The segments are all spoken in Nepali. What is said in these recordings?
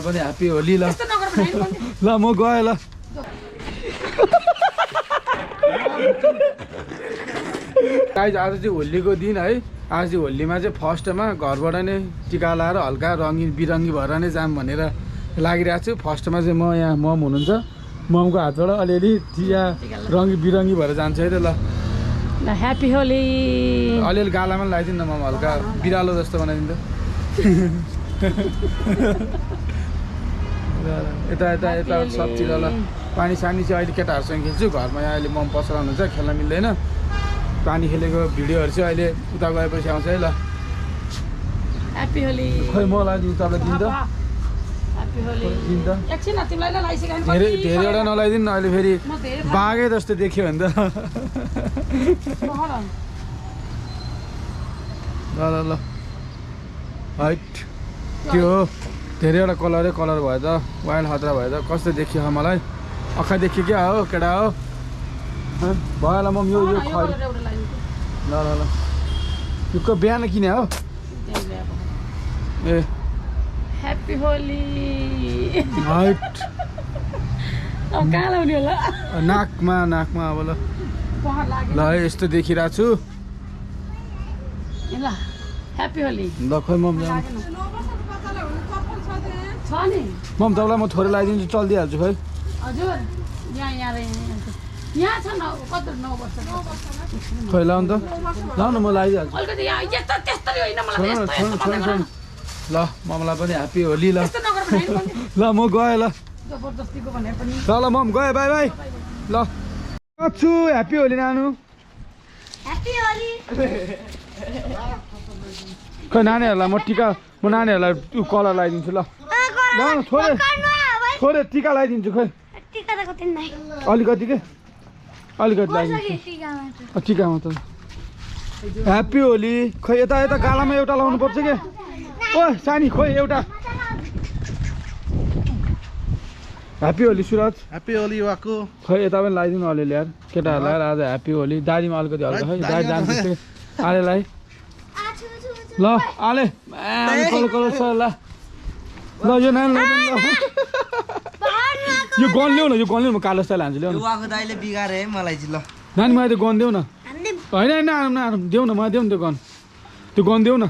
मलाई पनि ह्याप्पी होली ल ल म गएँ ल गाइज आज चाहिँ होलीको दिन है आज चाहिँ होलीमा चाहिँ फर्स्टमा घरबाट नै टिका लाएर हल्का रङ्गी बिरङ्गी भएर नै जाम भनेर लागिरहेको छु फर्स्टमा चाहिँ म यहाँ मम हुनुहुन्छ ममको हातबाट अलिअलि टिका रङ्गी बिरङ्गी भएर जान्छ है त ल ह्याप्पी होली अलिअलि गालामा लगाइदिनु न मम हल्का बिरालो जस्तो बनाइदिनु यता यता यता सबतिर ल पानी सानी चाहिँ अहिले केटाहरूसँग खेल्छु घरमा यहाँ अहिले मम पसलाउनुहुन्छ खेल्न मिल्दैन पानी खेलेको भिडियोहरू चाहिँ अहिले उता गएपछि आउँछ है ल ह्याप्पी होली खै म लगाइदिनु तपाईँलाई दिनु त धेरैवटा नलाइदिनु न अहिले फेरि बाघै जस्तो देख्यो भने त ल ल ल हाइट त्यो हो धेरैवटा कलर भयो त वाइल्ड खतरा भयो त कस्तो देखियो मलाई अखा देखियो क्या हो केटा हो भयो होला म यो खै ल ल ल यो बिहान किने हो ए ह्याप्पी होली हाइट अब कहाँ लाउने होला नाकमा अब ल ल यस्तो देखिरहेको छु ल ह्याप्पी होली ल खै मम तपाईँलाई म थोरै लगाइदिन्छु चलिदिइहाल्छु खै हजुर यहाँ छ न कति 9 वर्ष खै लाउनु त लाउनु म लगाइदिइहाल्छु अलिकति यहाँ यस्तो त्यस्तरी होइन मलाई ल ममलाई पनि ह्याप्पी होली ल ल म गएँ ल जबरजस्तीको भने पनि ल मम गएँ बाई बाई ल छु ह्याप्पी होली नानु ह्याप्पी होली खै नानीहरूलाई म टिका म नानीहरूलाई कलर लगाइदिन्छु ल ल थोरै टिका लगाइदिन्छु खै अलिकति के अलिकति लगाइदिन्छु टिकामा त ह्याप्पी होली खै यता यता गालामा एउटा लाउनु पर्छ के ओ सानी खोइ एउटा ह्याप्पी होली सुरज ह्याप्पी होली वाको खै यता पनि लगाइदिनु अलिअलि यार केटाहरूलाई आज ह्याप्पी होली दारीमा अलिकति हल्का खै दारी जान्छ आलेलाई ल आले कलर सर ल ल यो नानी यो गन ल्याउ न म कालो स्टाइल हान्छु ल्याउ न दाइले बिगारे है मलाई चाहिँ ल नानी मलाई त्यो गन देऊ न होइन आराम देऊ न मलाई देऊ न त्यो गन देऊ न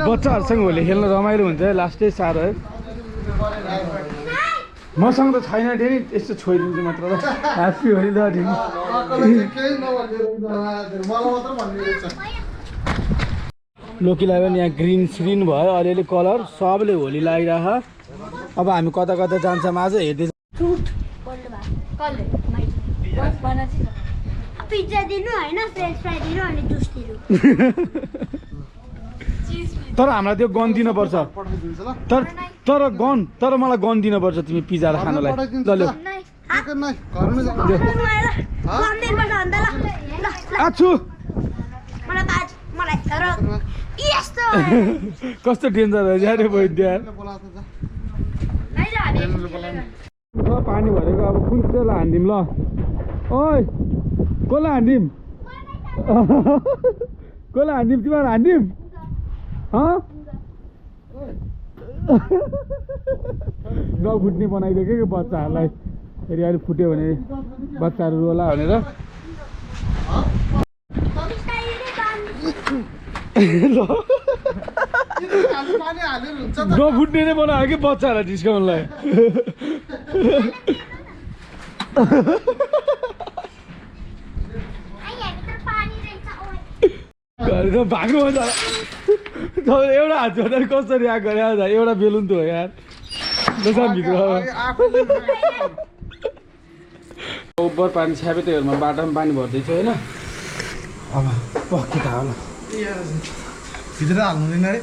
बच्चाहरूसँग होली खेल्न रमाइलो हुन्छ है लास्टै साह्रो है मसँग त छैन डेनी यस्तो छोइदिन्छु मात्र ल ह्याप्पी होली ल लोकीलाई पनि यहाँ ग्रिन स्क्रिन भयो अलिअलि कलर सबले होली लगाइरह अब हामी कता कता जान्छौँ आज हेर्दै पिज्जा दिनु हैन फ्रेन्च फ्राई दिनु अनि जुस दिनु तर हामीलाई त्यो गन दिनुपर्छ तर मलाई गन दिनुपर्छ तिमी पिज्जा खानलाई ल ल आछु कस्तो डेन्जर हो यार वैद्य पानी भरेको अब कुन चाहिँ हान्दिम ल ओइ कसलाई हान्दिम तिमीहरू हान्दिम नफुट्ने बनाइदियो क्या बच्चाहरूलाई फेरि अहिले फुट्यो भने बच्चाहरू रोला भनेर नफुट्ने नै बनायो कि बच्चाहरूलाई डिस्काउन्टलाई भाग्नु भन्छ एउटा हात जोड्दा कसरी आएको गरे एउटा बेलुन त हो यार भित्र ओभर पानी छ्यापे त्योहरूमा बाटोमा पानी भर्दैछ होइन अब पक्की त होला भित्र हाल्नु हुँदैन अरे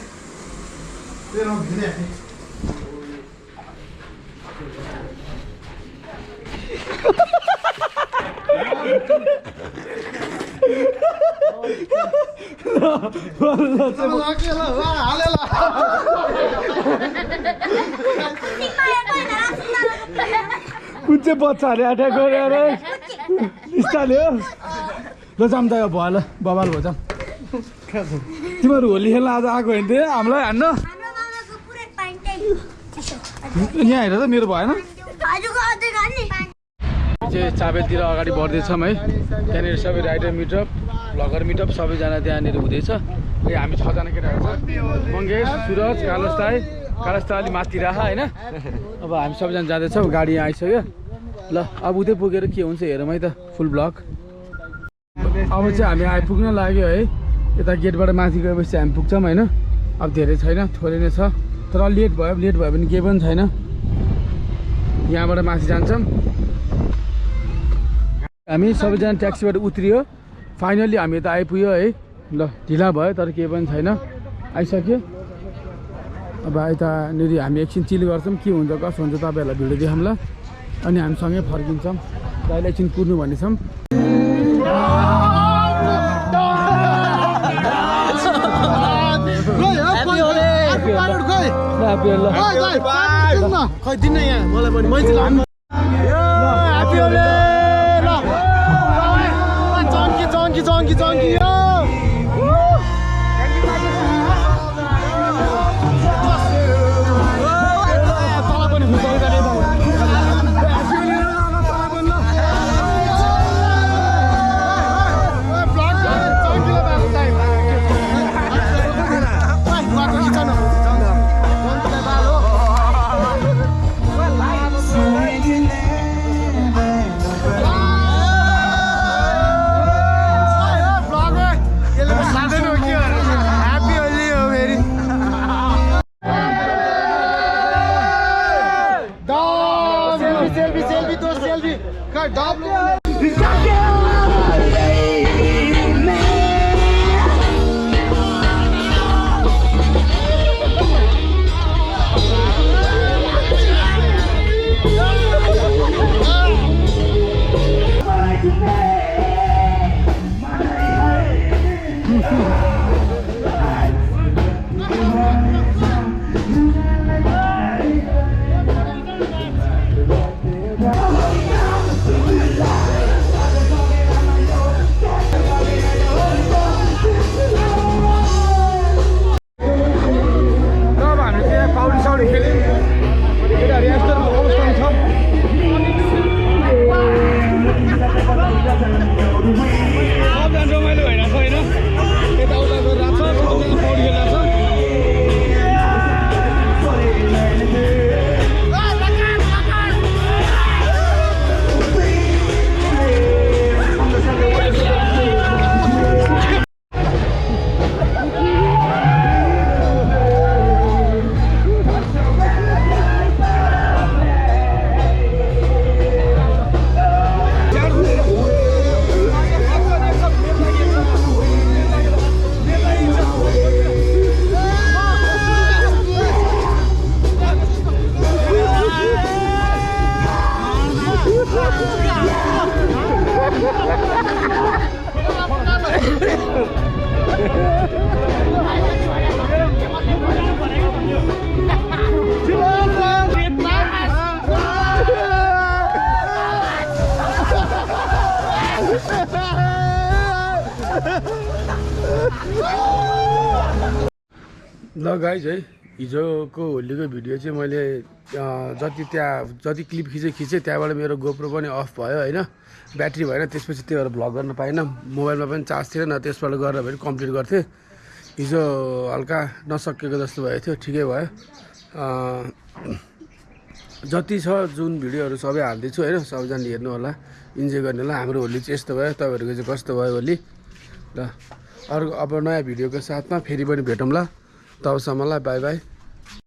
कुन चाहिँ बच्चाहरूले अट्याक गरेर स्टाइल हो ल जाम त भयो ल बबाल भयो जाम तिमीहरू होली खेल्न आज आएको होइन थियो हामीलाई हान्न हाम्रो मामाको पुरै प्यान्टै टी-सर्ट यहाँ हेर त मेरो भएन हजुरको अझै गाड्ने चाहिँ चाबेलतिर अगाडि बढ्दैछौँ है त्यहाँनिर सबै राइडर मिटअप भ्लगर मिटअप सबैजना त्यहाँनिर हुँदैछ हामी 6 जना केटाहरू छ मङ्गेश सुरज कालस्ता अलि माथि राख होइन अब हामी सबैजना जाँदैछौँ गाडी यहाँ आइसक्यो ल अब उतै पुगेर के हुन्छ हेरौँ है त फुल ब्लग अब चाहिँ हामी आइपुग्न लाग्यो है यता गेटबाट माथि गएपछि हामी पुग्छौँ होइन अब धेरै छैन थोरै नै छ तर लेट भयो भने केही पनि छैन यहाँबाट माथि जान्छौँ हामी सबैजना ट्याक्सीबाट उत्रियो फाइनल्ली हामी यता आइपुग्यो है ल ढिला भयो तर केही पनि छैन आइसक्यो अब यतानिर हामी एकछिन चिल गर्छौँ के हुन्छ कसो हुन्छ तपाईँहरूलाई भिडियो देखाउँला अनि हामी सँगै फर्किन्छौँ र अहिले एकछिन कुद्नु भन्नेछौँ खै दिन्न यहाँ मलाई पनि मैले लाउनु ह्यापी होली ल चङ्की यो ल गाइज है हिजोको होलीको भिडियो चाहिँ मैले जति क्लिप खिचेँ त्यहाँबाट मेरो गोप्रो पनि अफ भयो होइन ब्याट्री भएन त्यसपछि त्यो भएर भ्लग गर्न पाइनँ मोबाइलमा पनि चार्ज थिएन त्यसबाट गरेर पनि कम्प्लिट गर्थेँ हिजो हल्का नसकेको जस्तो भएको थियो ठिकै भयो जति छ जुन भिडियोहरू सबै हाल्दैछु होइन सबैजनाले हेर्नु होला इन्जोय गर्ने होला हाम्रो होली चाहिँ यस्तो भयो तपाईँहरूको चाहिँ कस्तो भयो होली ल अर्को अब नयाँ भिडियोको साथमा फेरि पनि भेटौँला तबसम्मलाई बाई बाई